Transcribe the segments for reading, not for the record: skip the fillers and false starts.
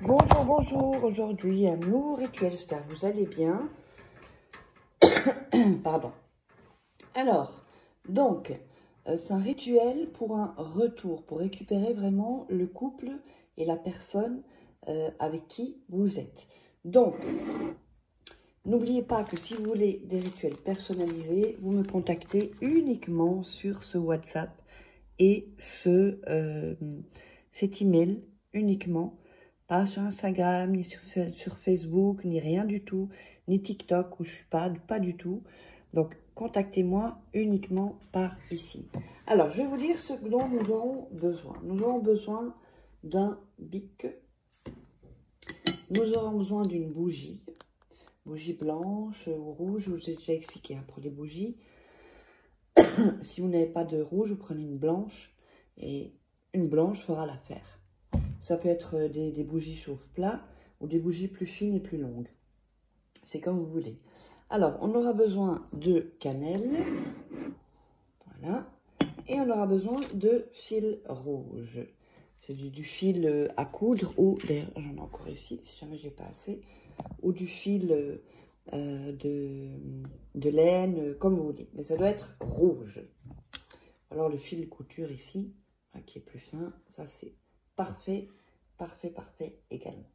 Bonjour, bonjour. Aujourd'hui, un nouveau rituel. J'espère que vous allez bien. Pardon. Alors, donc, c'est un rituel pour un retour, pour récupérer vraiment le couple et la personne avec qui vous êtes. Donc, n'oubliez pas que si vous voulez des rituels personnalisés, vous me contactez uniquement sur ce WhatsApp et cet email uniquement. Pas sur Instagram, ni sur Facebook, ni rien du tout, ni TikTok où je suis pas du tout. Donc, contactez-moi uniquement par ici. Alors, je vais vous dire ce dont nous aurons besoin. Nous aurons besoin d'un bic. Nous aurons besoin d'une bougie. Bougie blanche ou rouge, je vous ai déjà expliqué hein, pour les bougies. Si vous n'avez pas de rouge, vous prenez une blanche et une blanche fera l'affaire. Ça peut être des bougies chauffe-plat ou des bougies plus fines et plus longues. C'est comme vous voulez. Alors, on aura besoin de cannelle. Voilà. Et on aura besoin de fil rouge. C'est du fil à coudre ou, d'ailleurs, j'en ai encore ici, si jamais j'ai pas assez, ou du fil de laine, comme vous voulez. Mais ça doit être rouge. Alors, le fil couture ici, qui est plus fin, ça c'est parfait, parfait, parfait également.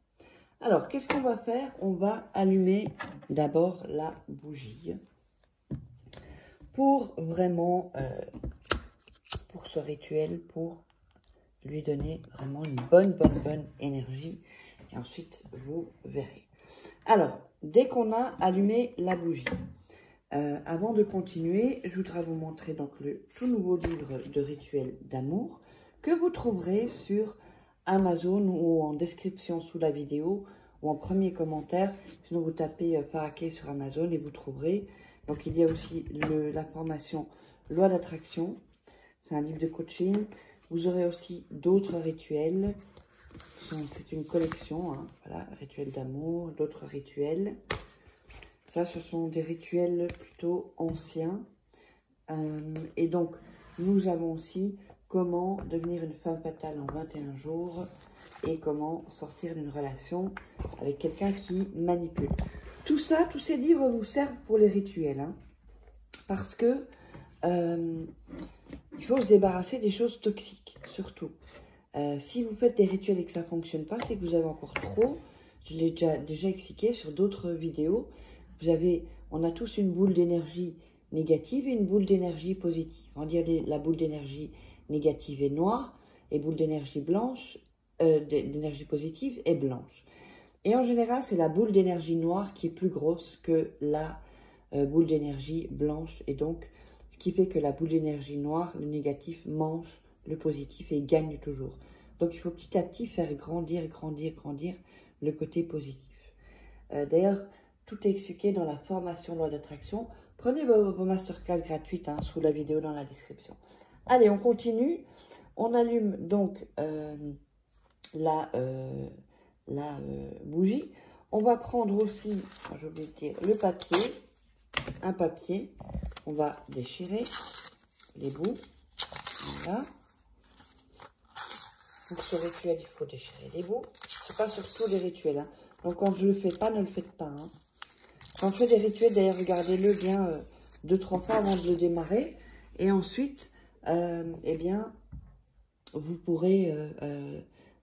Alors, qu'est-ce qu'on va faire? On va allumer d'abord la bougie pour vraiment, pour ce rituel, pour lui donner vraiment une bonne énergie. Et ensuite, vous verrez. Alors, dès qu'on a allumé la bougie, avant de continuer, je voudrais vous montrer donc le tout nouveau livre de rituels d'amour que vous trouverez sur Amazon ou en description sous la vidéo ou en premier commentaire. Sinon, vous tapez Paraquet sur Amazon et vous trouverez. Donc, il y a aussi la formation Loi d'attraction. C'est un livre de coaching. Vous aurez aussi d'autres rituels. C'est une collection, hein, voilà, rituels d'amour, d'autres rituels. Ça, ce sont des rituels plutôt anciens. Et donc, nous avons aussi comment devenir une femme fatale en 21 jours et comment sortir d'une relation avec quelqu'un qui manipule. Tout ça, tous ces livres vous servent pour les rituels. Hein, parce que il faut se débarrasser des choses toxiques, surtout. Si vous faites des rituels et que ça ne fonctionne pas, c'est que vous avez encore trop. Je l'ai déjà expliqué sur d'autres vidéos. On a tous une boule d'énergie négative et une boule d'énergie positive. On dit la boule d'énergie négative est noire et boule d'énergie blanche, d'énergie positive est blanche. Et en général, c'est la boule d'énergie noire qui est plus grosse que la boule d'énergie blanche. Et donc, ce qui fait que la boule d'énergie noire, le négatif, mange le positif et gagne toujours. Donc, il faut petit à petit faire grandir le côté positif. D'ailleurs, tout est expliqué dans la formation Loi d'attraction. Prenez vos masterclass gratuites hein, sous la vidéo dans la description. Allez, on continue. On allume donc la bougie. On va prendre aussi, j'ai oublié de dire, le papier. Un papier. On va déchirer les bouts. Voilà. Pour ce rituel, il faut déchirer les bouts. C'est pas sur tous les rituels. Hein. Donc, quand je le fais pas, ne le faites pas. Hein. Quand je fais des rituels, d'ailleurs, regardez-le bien 2-3 fois avant de le démarrer. Et ensuite, eh bien, vous pourrez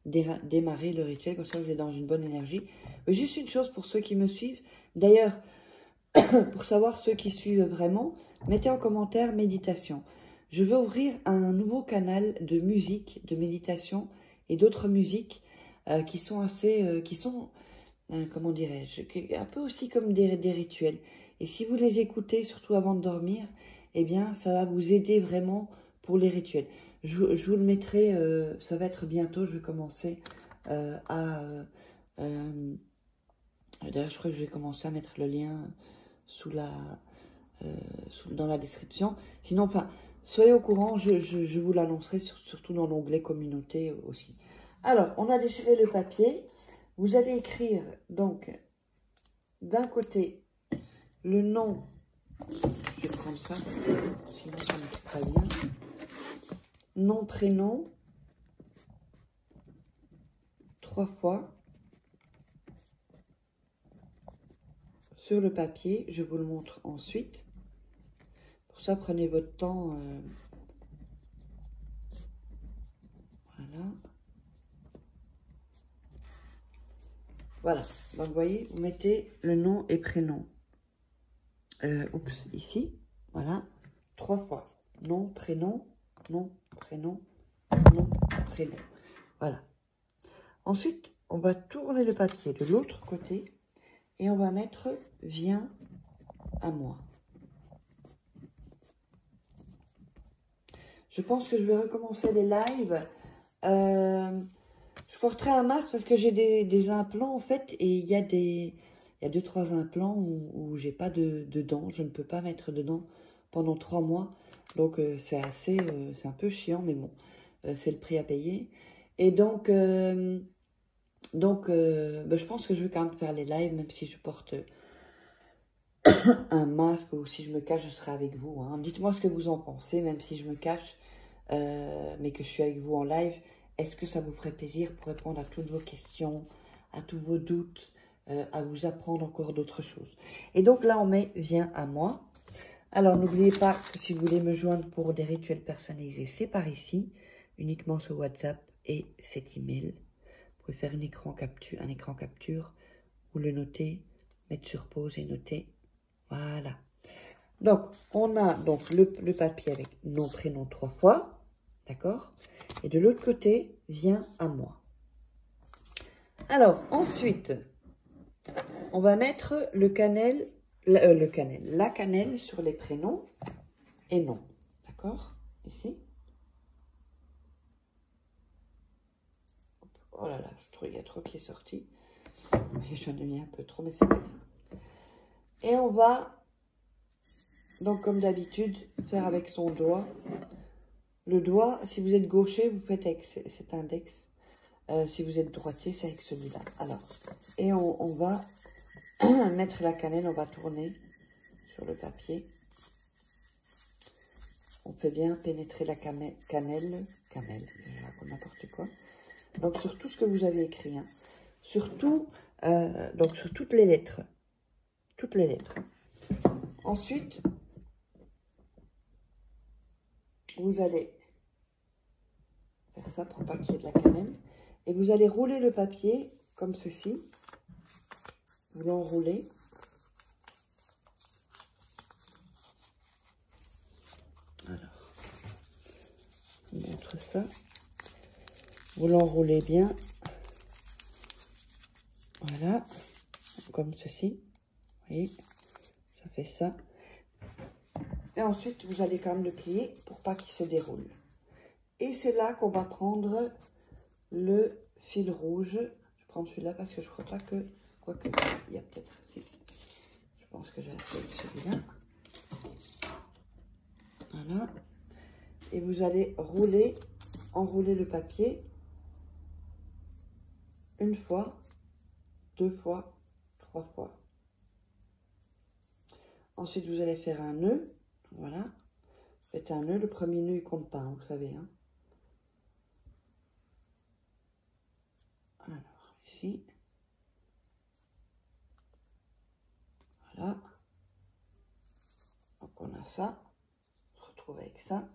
démarrer le rituel. Comme ça, vous êtes dans une bonne énergie. Mais juste une chose pour ceux qui me suivent. D'ailleurs, pour savoir ceux qui suivent vraiment, mettez en commentaire méditation. Je veux ouvrir un nouveau canal de musique, de méditation et d'autres musiques qui sont assez, comment dirais-je, un peu aussi comme des rituels. Et si vous les écoutez, surtout avant de dormir, eh bien, ça va vous aider vraiment pour les rituels. Je vous le mettrai, ça va être bientôt, je vais commencer d'ailleurs, je crois que je vais commencer à mettre le lien dans la description. Sinon, enfin, soyez au courant, je vous l'annoncerai surtout dans l'onglet communauté aussi. Alors, on a déchiré le papier. Vous allez écrire donc d'un côté le nom. Je vais prendre ça, sinon ça ne fait pas bien. Nom, prénom, 3 fois. sur le papier. Je vous le montre ensuite. Pour ça, prenez votre temps. Voilà. Voilà. Donc, vous voyez, vous mettez le nom et prénom. Oups, ici. Voilà. 3 fois. Nom, prénom, nom, prénom, nom, prénom. Voilà. Ensuite, on va tourner le papier de l'autre côté et on va mettre « Viens à moi ». Je pense que je vais recommencer les lives. Je porterai un masque parce que j'ai des implants en fait. Et il y a 2-3 implants où j'ai pas de dents. Je ne peux pas mettre de dents pendant 3 mois. Donc c'est un peu chiant, mais bon, c'est le prix à payer. Et donc, je pense que je vais quand même faire les lives, même si je porte un masque ou si je me cache, je serai avec vous. Hein. Dites-moi ce que vous en pensez, même si je me cache, mais que je suis avec vous en live. Est-ce que ça vous ferait plaisir pour répondre à toutes vos questions, à tous vos doutes, à vous apprendre encore d'autres choses? Et donc là, on met « Viens à moi ». Alors, n'oubliez pas que si vous voulez me joindre pour des rituels personnalisés, c'est par ici, uniquement sur WhatsApp et cet email. Vous pouvez faire un écran capture, ou le noter, mettre sur pause et noter. Voilà. Donc, on a donc le papier avec nom, prénom 3 fois. D'accord? Et de l'autre côté, viens à moi. Alors, ensuite, on va mettre la cannelle sur les prénoms et noms. D'accord? Ici. Oh là là, il y a trop qui est sorti. J'en ai mis un peu trop, mais c'est pas grave. Et on va, donc comme d'habitude, faire avec son doigt. Le doigt, si vous êtes gaucher, vous faites avec cet index. Si vous êtes droitier, c'est avec celui-là. Alors, et on va mettre la cannelle, on va tourner sur le papier. On fait bien pénétrer la cannelle, n'importe quoi. Donc, sur tout ce que vous avez écrit, hein. Surtout, donc sur toutes les lettres. Toutes les lettres. Ensuite, vous allez faire ça pour pas qu'il y ait de la cannelle. Et vous allez rouler le papier comme ceci. Vous l'enroulez. Alors, je vous montre ça. Vous l'enroulez bien. Voilà. Comme ceci. Vous voyez, ça fait ça. Et ensuite, vous allez quand même le plier pour pas qu'il se déroule. Et c'est là qu'on va prendre le fil rouge. Je prends celui-là parce que je crois pas que... Quoique, il y a peut-être... Si. Je pense que j'ai assez de celui-là. Voilà. Et vous allez enrouler le papier. Une fois, 2 fois, 3 fois. Ensuite, vous allez faire un nœud. Voilà. Faites un nœud. Le premier nœud, il compte pas, hein, vous savez. Hein. Alors, ici. Voilà. Donc, on a ça. On se retrouve avec ça.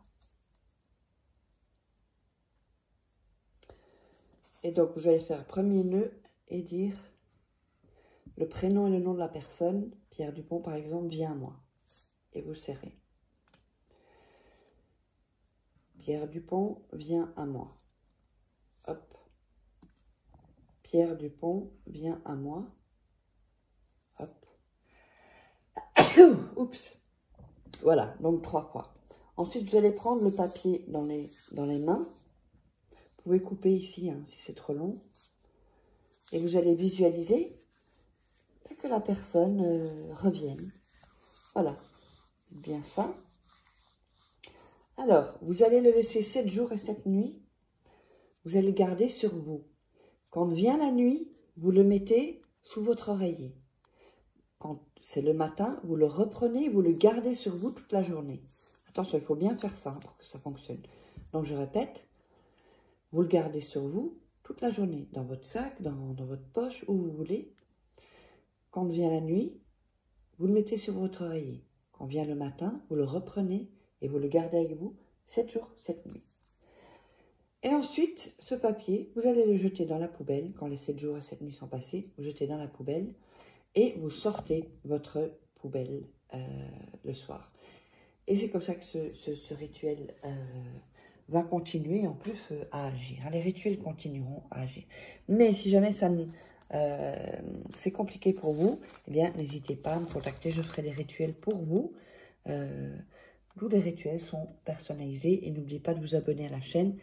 Et donc, vous allez faire premier nœud et dire le prénom et le nom de la personne. Pierre Dupont, par exemple, viens à moi. Et vous serrez. Pierre Dupont, viens à moi. Hop. Pierre Dupont, viens à moi. Hop. Oups. Voilà, donc 3 fois. Ensuite, vous allez prendre le papier dans les mains. Vous pouvez couper ici, hein, si c'est trop long. Et vous allez visualiser que la personne revienne. Voilà. Bien ça. Alors, vous allez le laisser 7 jours et 7 nuits. Vous allez le garder sur vous. Quand vient la nuit, vous le mettez sous votre oreiller. Quand c'est le matin, vous le reprenez, vous le gardez sur vous toute la journée. Attention, il faut bien faire ça hein, pour que ça fonctionne. Donc, je répète, vous le gardez sur vous toute la journée, dans votre sac, dans votre poche, où vous voulez. Quand vient la nuit, vous le mettez sur votre oreiller. Quand vient le matin, vous le reprenez et vous le gardez avec vous 7 jours, 7 nuits. Et ensuite, ce papier, vous allez le jeter dans la poubelle. Quand les 7 jours et 7 nuits sont passés, vous jetez dans la poubelle et vous sortez votre poubelle le soir. Et c'est comme ça que ce rituel va continuer en plus à agir. Les rituels continueront à agir. Mais si jamais ça c'est compliqué pour vous, eh bien n'hésitez pas à me contacter, je ferai des rituels pour vous. Tous les rituels sont personnalisés et n'oubliez pas de vous abonner à la chaîne,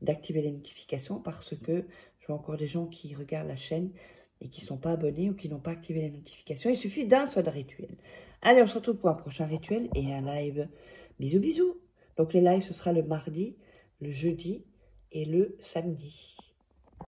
d'activer les notifications parce que je vois encore des gens qui regardent la chaîne et qui ne sont pas abonnés ou qui n'ont pas activé les notifications. Il suffit d'un seul rituel. Allez, on se retrouve pour un prochain rituel et un live. Bisous, bisous. Donc les lives, ce sera le mardi, le jeudi et le samedi.